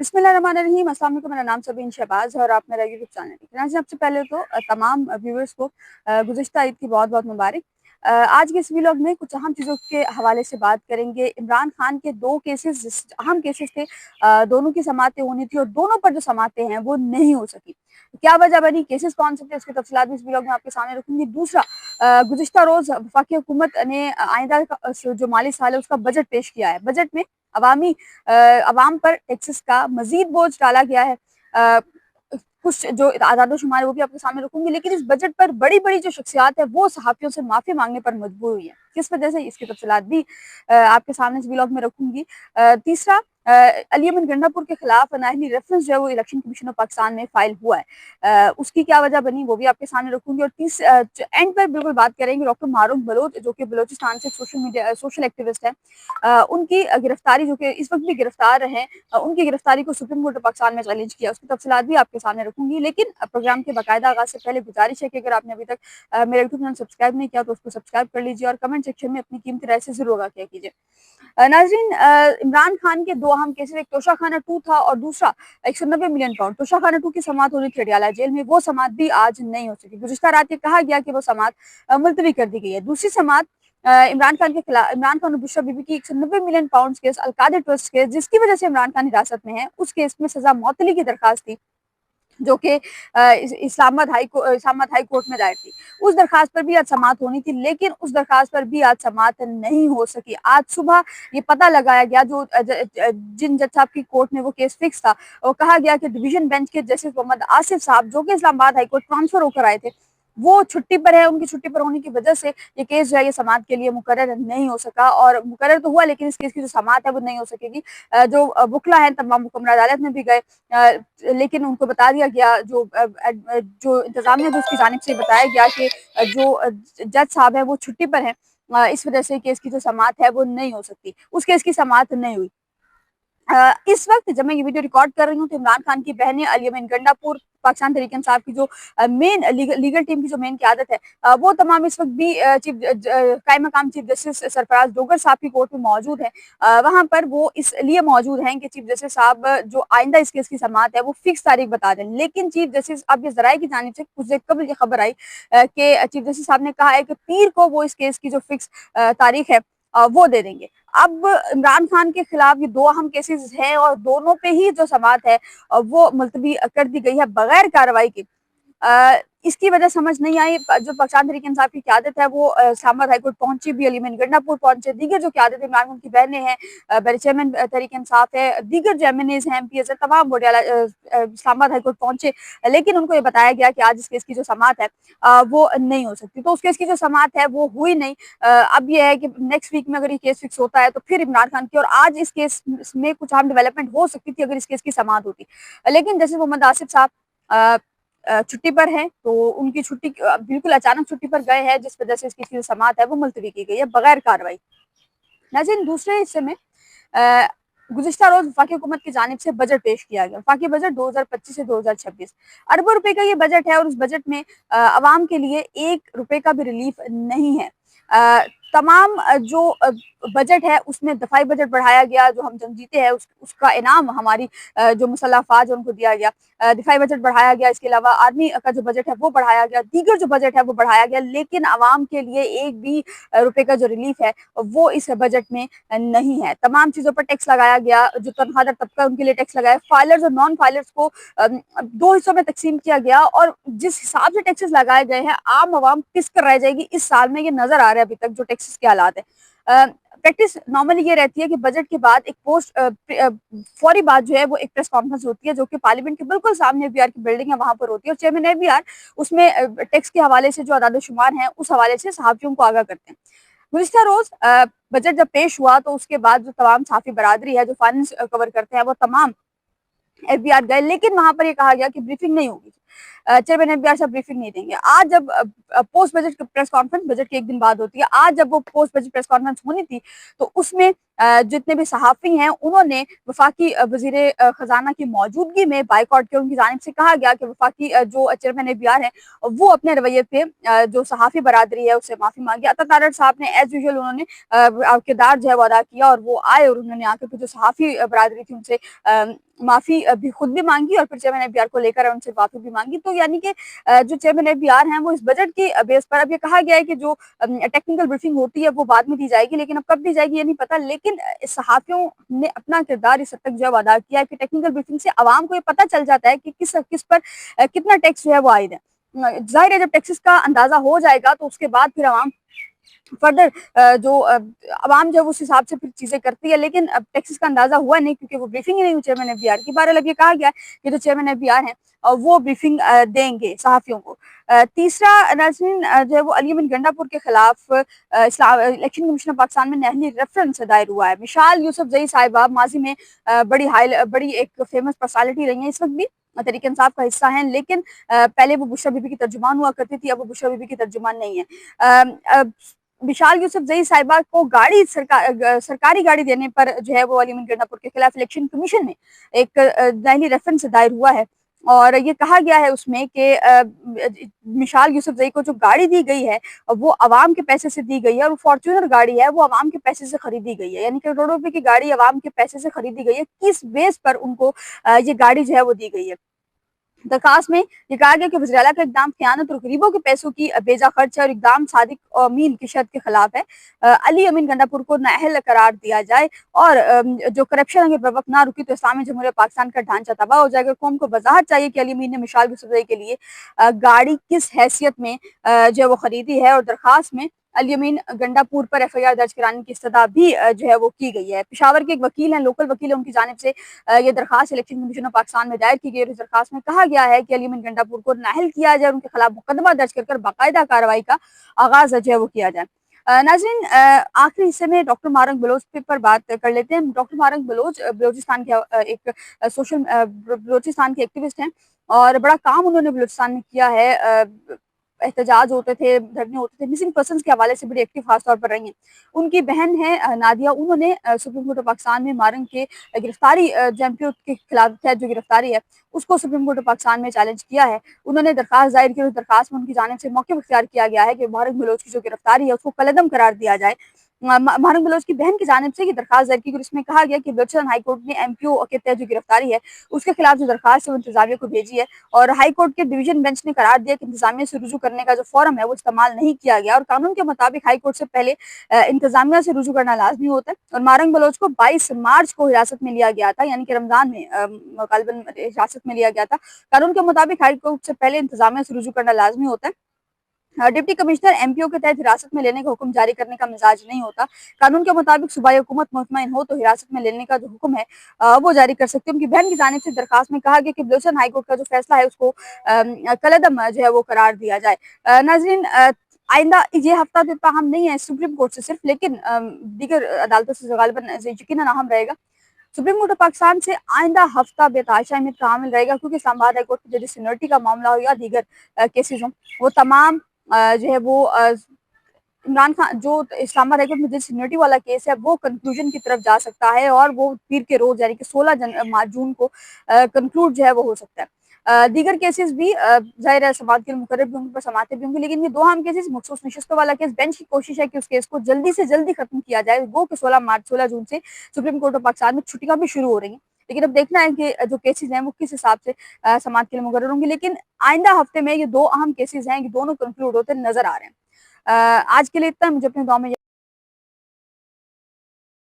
बिस्मिल्लाहिर्रहमानिर्रहीम। अस्सलाम वालेकुम। मेरा नाम सबीन शहबाज है और आप मेरा यूट्यूब चैनल देख रहे हैं। सबसे पहले तो तमाम व्यूअर्स को गुज़िश्ता ईद की बहुत बहुत मुबारक। आज के इस व्लॉग में कुछ अहम चीज़ों के हवाले से बात करेंगे। इमरान खान के दो केसेस अहम केसेस थे, दोनों की समातें होनी थी और दोनों पर जो समातें हैं वो नहीं हो सकी। क्या वजह बनी, केसेस कौन से थे, उसकी तफसीलात भी इस व्लॉग में आपके सामने रखूंगी। दूसरा, गुज़िश्ता रोज़ वफाकी हुकूमत ने आइंदा जो माली साल है उसका बजट पेश किया है। बजट में अवामी अवाम पर टैक्सेस का मजीद बोझ डाला गया है। कुछ जो आदाद शुमार है वो भी आपके सामने रखूंगी, लेकिन इस बजट पर बड़ी बड़ी जो शख्सियात है वो सहाफ़ियों से माफ़ी मांगने पर मजबूर हुई है। किस वजह से, इसकी तफसीलात भी आपके सामने इस व्लॉग में रखूंगी। तीसरा, अली अमन गंडापुर के खिलाफ नाहली रेफरेंस जो है वो इलेक्शन कमीशन ऑफ पाकिस्तान में फाइल हुआ है, उसकी क्या वजह बनी वो भी आपके सामने रखूंगी। और एंड पर बिल्कुल बात करेंगे डॉक्टर मारूफ बलोच, जो कि बलोचिस्तान से सोशल एक्टिविस्ट है। उनकी गिरफ्तारी, जो कि इस वक्त भी गिरफ्तार हैं, उनकी गिरफ्तारी को सुप्रीम कोर्ट ऑफ पाकिस्तान में चैलेंज किया, उसकी तफसीलात भी आपके सामने रखूंगी। लेकिन प्रोग्राम के बाकायदा आगाज से पहले गुजारिश है कि अगर आपने अभी तक मेरा यूट्यूब चैनल सब्सक्राइब नहीं किया तो उसको सब्सक्राइब कर लीजिए और कमेंट सेक्शन में अपनी कीमती राय से जरूर आगाह किया कीजिए। नाजरीन, इमरान खान के दो अहम केसेस, एक तोशा खाना 2 था और दूसरा 190 मिलियन पाउंड। तोशा खाना 2 की समात होनी थी अडियाला जेल में, वो समात भी आज नहीं हो सकी। गुज़िश्ता रात ये कहा गया कि वो समात मुलतवी कर दी गई है। दूसरी समात इमरान खान के खिलाफ, इमरान खान और बुशरा बीबी की 190 million pound case, al Qaeda trust case, जिसकी वजह से इमरान खान हिरासत में है, उस केस में सजा मौतली की दरखास्त थी जो कि इस्लामाबाद हाई कोर्ट में दायर थी। उस दरखास्त पर भी आज समात होनी थी, लेकिन उस दरखास्त पर भी आज समात नहीं हो सकी। आज सुबह ये पता लगाया गया, जो जिन जज साहब की कोर्ट में वो केस फिक्स था, वो कहा गया कि डिवीजन बेंच के जस्टिस मोहम्मद आसिफ साहब, जो कि इस्लामाबाद हाई कोर्ट ट्रांसफर होकर आए थे, वो छुट्टी पर है। उनकी छुट्टी पर होने की वजह से ये केस जो है ये समात के लिए मुकर्रर नहीं हो सका, और मुकर्रर तो हुआ लेकिन इस केस की जो समात है वो नहीं हो सकेगी। जो वकला हैं तमाम हुक्मरान अदालत में भी गए, लेकिन उनको बता दिया गया, जो इंतजामिया जो उसकी जानिब से बताया गया कि जो जज साहब है वो छुट्टी पर हैं, इस वजह से केस की जो समात है वो नहीं हो सकती। उस केस की समात नहीं हुई। इस वक्त जब मैं ये वीडियो रिकॉर्ड कर रही हूँ तो इमरान खान की बहनें अली अमीन गंडापुर, पाकिस्तान तहरीक इंसाफ की जो मेन लीगल टीम की जो मेन क़यादत है, वो तमाम इस वक्त भी कायम मकाम चीफ जस्टिस सरफराज डोगर साहब की कोर्ट में मौजूद है। वहाँ पर वो इसलिए मौजूद हैं कि चीफ जस्टिस साहब जो आइंदा इस केस की समात है वो फिक्स तारीख बता दें। लेकिन चीफ जस्टिस, अब ये जराये की जानिब से कुछ देर कबल ये खबर आई कि चीफ जस्टिस साहब ने कहा है कि पीर को वो इस केस की जो फिक्स तारीख है वो दे देंगे। अब इमरान खान के खिलाफ ये दो अहम केसेस हैं और दोनों पे ही जो समात है वो मुलतवी कर दी गई है बगैर कार्रवाई के। इसकी वजह समझ नहीं आई। जो पाकिस्तान तहरीक इंसाफ की क़यादत है वो इस्लामाबाद हाई कोर्ट पहुंची भी, अली अमीन गंडापुर पहुंचे, दीगर जो क़यादत इमरान खान की बहनें हैं, बड़े चेयरमैन तहरीक इंसाफ है, दीगर जो एमएनएज हैं, एमपीएस है, तमाम इस्लामाबाद हाई कोर्ट पहुंचे, लेकिन उनको ये बताया गया कि आज इस केस की जो समात है वो नहीं हो सकती। तो उस केस की जो समात है वो हुई नहीं। अब ये है कि नेक्स्ट वीक में अगर ये केस फिक्स होता है तो फिर इमरान खान की, और आज इस केस में कुछ अहम डेवलपमेंट हो सकती थी अगर इस केस की समात होती, लेकिन जैसे मोहम्मद आसिफ साहब छुट्टी पर हैं तो उनकी छुट्टी बिल्कुल अचानक छुट्टी पर गए हैं, जिस वजह से इसकी जो समात है वो मुलतवी की गई है बगैर कार्रवाई। नाज़रीन, दूसरे हिस्से में गुज़िश्ता रोज वफाकी हुकूमत की जानिब से बजट पेश किया गया। वफाकी बजट 2025 से 2026 अरबों रुपए का ये बजट है और उस बजट में अवाम के लिए ₹1 का भी रिलीफ नहीं है। तमाम जो बजट है उसमें दफाई बजट बढ़ाया गया, जो हम जंग जीते हैं उसका इनाम हमारी जो मुसल्लह अफवाज है उनको दिया गया। दिफाई बजट बढ़ाया गया, इसके अलावा आर्मी का जो बजट है वो बढ़ाया गया, दीगर जो बजट है वो बढ़ाया गया, लेकिन आवाम के लिए एक भी रुपए का जो रिलीफ है वो इस बजट में नहीं है। तमाम चीज़ों पर टैक्स लगाया गया, जो तनख्वाहदार तबका है उनके लिए टैक्स लगाया, फाइलर्स और नॉन फाइलर्स को दो हिस्सों में तकसीम किया गया, और जिस हिसाब से टैक्सेस लगाए गए हैं आम आवाम पिस कर रह जाएगी इस साल में, ये नजर आ रहा है अभी तक जो टैक्सेस के हालात है। प्रैक्टिस नॉर्मली ये रहती है कि बजट के बाद एक फौरी बात जो है वो एक प्रेस कॉन्फ्रेंस होती है, जो कि पार्लियामेंट के बिल्कुल सामने एफबीआर की बिल्डिंग है वहां पर होती है, और चेयरमैन एफबीआर उसमें टैक्स के हवाले से जो आदाद शुमार हैं उस हवाले से सहाफियों को आगाह करते हैं। गुज़िश्ता रोज बजट जब पेश हुआ तो उसके बाद जो तमाम सहाफी बरादरी है जो फाइनेंस कवर करते हैं वो तमाम एफबीआर गए, लेकिन वहां पर ये कहा गया कि ब्रीफिंग नहीं होगी, चेयरमैन एफबीआर साहब ब्रीफिंग नहीं देंगे। आज जब post budget press conference budget के एक दिन बाद होती है, आज जब वो पोस्ट बजट प्रेस कॉन्फ्रेंस होनी थी तो उसमें जितने भी सहाफ़ी हैं उन्होंने वफाकी वज़ीर ख़ज़ाना की मौजूदगी में बाइकआउट किया। उनकी जानिब से कहा गया कि वफाकी जो चेयरमैन एबीआर हैं वो अपने रवैये पे जो सहाफ़ी बरादरी है उससे माफ़ी मांगी। अता तारड़ साहब ने एज़ यूजुअल उन्होंने किरदार जो है वो अदा किया और वो आए और उन्होंने आकर के जो सहाफ़ी बरादरी थी उनसे माफ़ी भी खुद भी मांगी और फिर चेयरमैन एबीआर को लेकर उनसे माफ़ी भी मांगी। तो यानी कि जो चेयरमैन एबीआर हैं वो इस बजट की बेस पर, अब ये कहा गया है कि जो टेक्निकल ब्रीफिंग होती है वो बाद में दी जाएगी, लेकिन अब कब दी जाएगी ये नहीं पता। लेकिन सहाफ़ियों ने अपना किरदार इस हद तक जो है वो अदा किया है कि टेक्निकल ब्रीफिंग से अवाम को ये पता चल जाता है कि किस पर कितना टैक्स जो है वो आयद है। ज़ाहिर है जब टैक्सेस का अंदाज़ा हो जाएगा तो उसके बाद फिर अवाम फर्दर जो अवाम जो है उस हिसाब से फिर चीज़ें करती है, लेकिन अब टैक्सेस का अंदाज़ा हुआ नहीं क्योंकि वो ब्रीफिंग ही नहीं हुई चेयरमैन एबीआर की। बहरहाल अब ये कहा गया है कि जो चेयरमैन एबीआर हैं वो ब्रीफिंग देंगे सहाफ़ियों को। तीसरा नाज़रीन जो है वो अली अमीन गंडापुर के खिलाफ इलेक्शन कमीशन ऑफ पाकिस्तान में नहली रेफरेंस दायर हुआ है। मिसाल यूसुफजई साहिबा माजी में बड़ी एक फेमस पर्सनालिटी रही हैं, इस वक्त भी तहरीक इंसाफ का हिस्सा हैं, लेकिन पहले वो बुशरा बीबी की तर्जुमान हुआ करती थी, अब वो बुशरा बीबी की तर्जुमान नहीं है। विशाल यूसुफजई साहिबा को सरकारी गाड़ी देने पर जो है वो अली अमीन गंडापुर के खिलाफ इलेक्शन कमीशन में एक नहली रेफरेंस दायर हुआ है और ये कहा गया है उसमें कि मिसाल यूसुफजई को जो गाड़ी दी गई है वो अवाम के पैसे से दी गई है और वो फॉर्च्यूनर गाड़ी है वो अवाम के पैसे से खरीदी गई है, यानी कि करोड़ों रुपए की गाड़ी अवाम के पैसे से खरीदी गई है। किस बेस पर उनको ये गाड़ी जो है वो दी गई है? दरखास्त में ये कहा गया कि वज़ीर-ए-आला का इक़दाम ख़यानत और गरीबों के पैसों की बेजा खर्च है और इक़दाम सादिक और अमीन की शर्त के खिलाफ है। अली अमीन गंडापुर को नाअहल करार दिया जाए और जो करप्शन अगर बर्वक़्त ना रुकी तो इस्लामी जमहूरियत पाकिस्तान का ढांचा तबाह हो जाएगा। कौम को वज़ाहत चाहिए कि अली अमीन ने मिसाल यूसुफज़ई के लिए गाड़ी किस हैसियत में जो है वो खरीदी है और दरखास्त में अली अमीन गंडापुर पर एफआईआर दर्ज कराने की इस्तदा भी जो है वो की गई है। पेशावर के एक वकील हैं, लोकल वकील है, उनकी जानिब से ये दरखास्त इलेक्शन कमीशन ऑफ पाकिस्तान में दायर की गई और इस दरखास्त में कहा गया है कि अली अमीन गंडापुर को नाअहल किया जाए और उनके खिलाफ मुकदमा दर्ज कर बाकायदा कार्रवाई का आगाज जो है वो किया जाए। नाज़रीन आखिरी हिस्से में डॉक्टर मारंग बलोच पर बात कर लेते हैं। डॉक्टर मारंग बलोच बलोचिस्तान के एक बलोचिस्तान के एक्टिविस्ट हैं और बड़ा काम उन्होंने बलोचिस्तान में किया है। एहतजाज होते थे, धरने होते थे, मिसिंग पर्सन्स के हवाले से बड़ी एक्टिव खास तौर पर रही हैं। उनकी बहन है नादिया, उन्होंने सुप्रीम कोर्ट ऑफ पाकिस्तान में मारंग के गिरफ्तारी जेएमपीओ के खिलाफ जो गिरफ्तारी है उसको सुप्रीम कोर्ट ऑफ पाकिस्तान में चैलेंज किया है। उन्होंने दरखास्त दायर की, उस दरखास्त में उनकी जानिब से मौक़िफ़ इख्तियार किया गया है कि मारंग बलोच की जो गिरफ्तारी है उसको कलअदम करार दिया जाए। मारंग बलोच की बहन की जानिब से ये दरखास्त दायर की और इसमें कहा गया कि बलोचिस्तान हाई कोर्ट ने एमपीओ के तहत जो गिरफ्तारी है उसके खिलाफ जो दरखास्त है वो इंतजामिया को भेजी है और हाई कोर्ट के डिवीजन बेंच ने करार दिया कि इंतजामिया से रुजू करने का जो फॉर्म है वो इस्तेमाल नहीं किया गया और कानून के मुताबिक हाई कोर्ट से पहले इंतजामिया से रुजू करना लाजमी होता है और मारंग बलोच को 22 मार्च को हिरासत में लिया गया था, यानी कि रमजान में गालिबन हिरासत में लिया गया था। कानून के मुताबिक हाई कोर्ट से पहले इंतजामिया से रुजू करना लाजमी होता है। डिप्टी कमिश्नर एमपीओ के तहत हिरासत में लेने का हुक्म जारी करने का मिजाज नहीं होता। कानून के मुताबिक सूबाई हुकूमत मुतमईन हो तो हिरासत में लेने का जो हुक्म है वो जारी कर सकती है। उनकी बहन की जानिब से दरखास्त में कहा गया कि बलोचिस्तान हाई कोर्ट का जो फैसला है उसको कलअदम जो है वो करार दिया जाए। नाज़रीन आइंदा ये हफ्ता तो ताहम नहीं है सुप्रीम कोर्ट से सिर्फ, लेकिन दीगर अदालतों से गालिबन यकीनन अहम रहेगा। सुप्रीम कोर्ट ऑफ पाकिस्तान से आइंदा हफ्ता बेतहाशा अहमियत का हामिल रहेगा क्योंकि इस्लामाबाद हाई कोर्ट की जज सीनियरिटी का मामला हो या दीगर केसेज हों, वो तमाम जो है वो इमरान खान जो इस्लामाबाद हाई कोर्ट में जिस सीनियरिटी वाला केस है वो कंक्लूजन की तरफ जा सकता है और वो पीर के रोज यानी कि 16 जून को कंक्लूड जो है वो हो सकता है। दीगर केसेस भी ज़ाहिर है समाअत के लिए मुकर्रर भी होंगे, पर समाअतें भी होंगी, लेकिन ये दो अहम केसेस मखसूस नशिस्तों वाला केस, बेंच की कोशिश है कि उस केस को जल्दी से जल्दी खत्म किया जाए। वो कि 16 जून से सुप्रीम कोर्ट ऑफ पाकिस्तान में छुट्टियां भी शुरू हो रही हैं, लेकिन अब देखना है कि जो केसेस हैं वो किस हिसाब से समाअत के लिए मुकर्रर होंगे। लेकिन आइंदा हफ्ते में ये दो अहम केसेस हैं, ये दोनों कंक्लूड होते नजर आ रहे हैं। आज के लिए इतना, मुझे अपने गाँव में